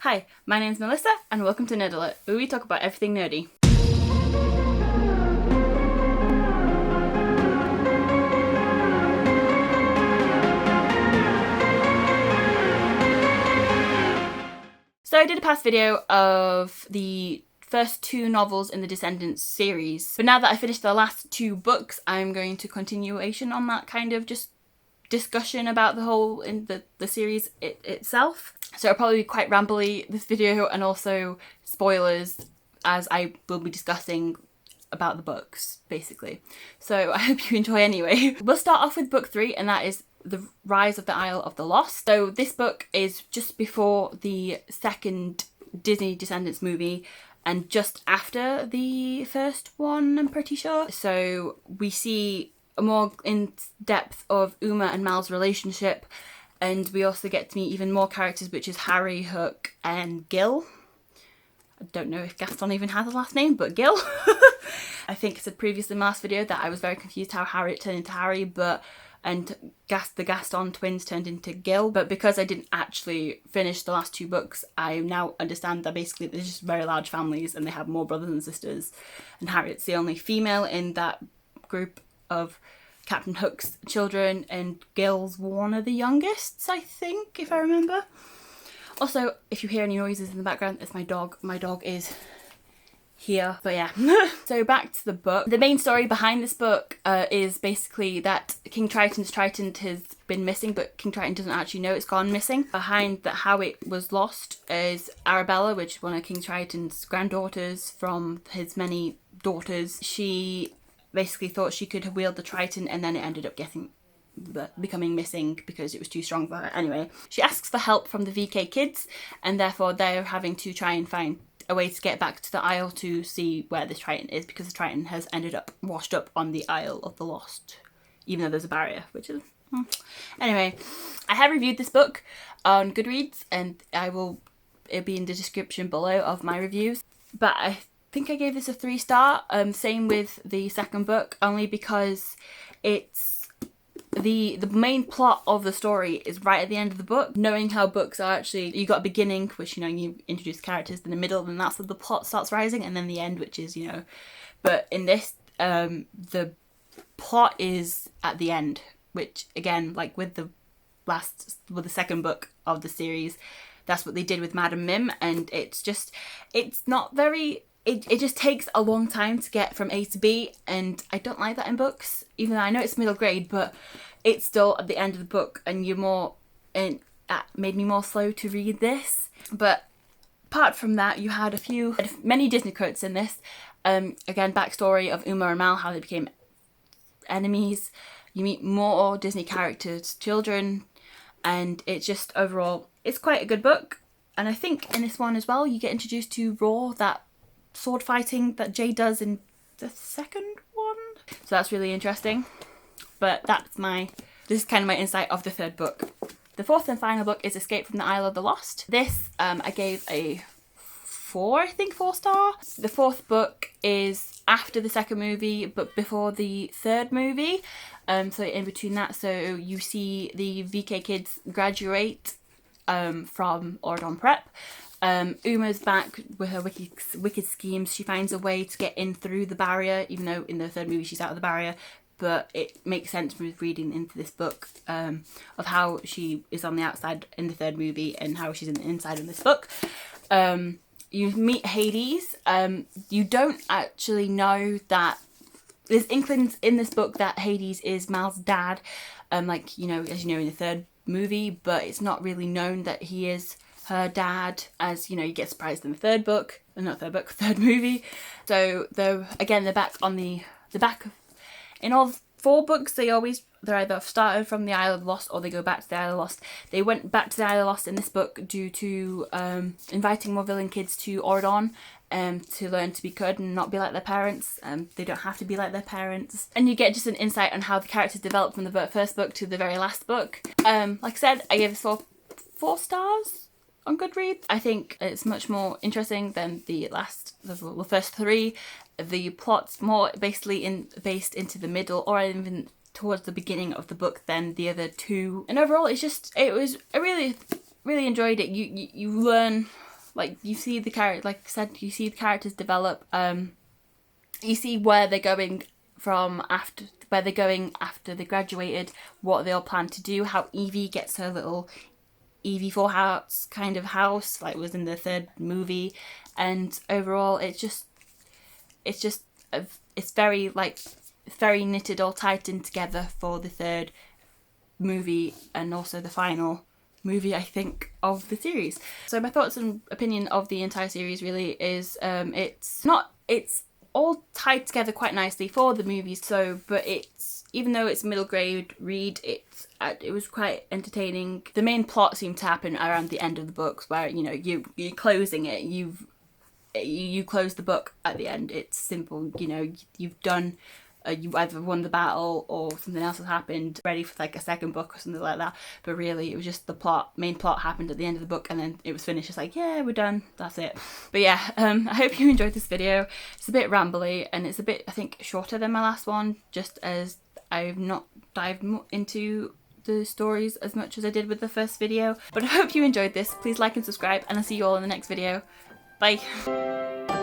Hi, my name's Melissa and welcome to Nerd Alert, where we talk about everything nerdy. So I did a past video of the first two novels in the Descendant series, but now that I finished the last two books, I'm going to continuation on that kind of just discussion about the whole in the series itself. So it'll probably be quite rambly, this video, and also spoilers, as I will be discussing about the books, basically. So I hope you enjoy anyway. We'll start off with book 3, and that is The Rise of the Isle of the Lost. So this book is just before the second Disney Descendants movie and just after the first one, I'm pretty sure. So we see a more in-depth of Uma and Mal's relationship, and we also get to meet even more characters, which is Harry, Hook, and Gil. I don't know if Gaston even has a last name, but Gil. I think I said previously in my last video that I was very confused how Harriet turned into Harry, and the Gaston twins turned into Gil, but because I didn't actually finish the last two books, I now understand that basically they're just very large families and they have more brothers and sisters, and Harriet's the only female in that group of Captain Hook's children, and Gil's one of the youngest, I think, if I remember. Also, if you hear any noises in the background, it's my dog. My dog is here, but yeah. So back to the book. The main story behind this book is basically that King Triton's trident has been missing, but King Triton doesn't actually know it's gone missing. Behind that, how it was lost is Arabella, which is one of King Triton's granddaughters from his many daughters. She basically thought she could wield the Triton, and then it ended up becoming missing because it was too strong for her. Anyway, she asks for help from the VK kids, and therefore they're having to try and find a way to get back to the Isle to see where this Triton is, because the Triton has ended up washed up on the Isle of the Lost, even though there's a barrier, which is... Anyway, I have reviewed this book on Goodreads, and it'll be in the description below of my reviews, but I think I gave this a 3-star. Same with the second book, only because it's the main plot of the story is right at the end of the book. Knowing how books are actually, you got a beginning, which, you introduce characters, in the middle, and that's where the plot starts rising, and then the end, which is, but in this, the plot is at the end, which again, like with the second book of the series, that's what they did with Madam Mim, and it's not very... It just takes a long time to get from A to B, and I don't like that in books, even though I know it's middle grade, but it's still at the end of the book, and that made me more slow to read this. But apart from that, you had many Disney quotes in this. Again, backstory of Uma and Mal, how they became enemies. You meet more Disney characters, children, and it's just overall, it's quite a good book. And I think in this one as well, you get introduced to Raw, that sword fighting that Jay does in the second one. So that's really interesting. But this is kind of my insight of the third book. The fourth and final book is Escape from the Isle of the Lost. This, I gave a 4 star. The fourth book is after the second movie, but before the third movie. So in between that, so you see the VK kids graduate from Ordon Prep. Uma's back with her wicked schemes. She finds a way to get in through the barrier, even though in the third movie she's out of the barrier. But it makes sense with reading into this book of how she is on the outside in the third movie and how she's in the inside in this book. You meet Hades. You don't actually know that... There's inklings in this book that Hades is Mal's dad, as you know in the third movie, but it's not really known that he is her dad, as you get surprised in the third movie. So they're back on the back. In all 4 books, they're either started from the Isle of the Lost or they go back to the Isle of the Lost. They went back to the Isle of the Lost in this book due to inviting more villain kids to Ordon to learn to be good and not be like their parents. They don't have to be like their parents. And you get just an insight on how the characters developed from the first book to the very last book. Like I said, I gave this 4 stars on Goodreads. I think it's much more interesting than the first 3. The plot's more based into the middle, or even towards the beginning of the book, than the other 2. And overall, I really enjoyed it. You learn like you see the character, like I said, you see the characters develop. You see where they're going from after, where they're going after they graduated, what they all plan to do, how Evie gets her little Evie Four Hearts kind of house, like was in the third movie, and overall it's very like very knitted, all tied in together for the third movie and also the final movie, I think, of the series. So my thoughts and opinion of the entire series really is it's all tied together quite nicely for the movies. So, but it's, even though it's a middle grade read, it was quite entertaining. The main plot seemed to happen around the end of the books, where you know you're closing it. You close the book at the end. It's simple. You know, you've done. You either won the battle or something else has happened, ready for like a second book or something like that. But really, it was just the main plot happened at the end of the book, and then it was finished. It's like, yeah, we're done. That's it. But yeah, I hope you enjoyed this video. It's a bit rambly and it's a bit, I think, shorter than my last one, just as I've not dived into the stories as much as I did with the first video. But I hope you enjoyed this. Please like and subscribe, and I'll see you all in the next video. Bye.